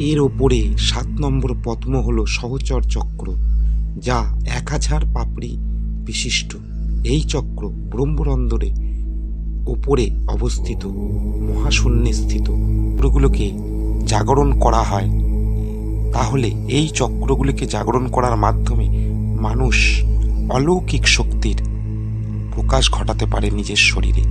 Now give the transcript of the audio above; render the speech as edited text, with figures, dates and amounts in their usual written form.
এর ওপরে 7 নম্বর পদ্ম হলো সহচর চক্র, যা 1000 পাপড়ি বিশিষ্ট। এই চক্র ব্রহ্মরন্ধ্রে ওপরে অবস্থিত মহাশূন্যে স্থিত। চক্রগুলোকে জাগরণ করা হয়, তাহলে এই চক্রগুলিকে জাগরণ করার মাধ্যমে মানুষ অলৌকিক শক্তির প্রকাশ ঘটাতে পারে নিজের শরীরে।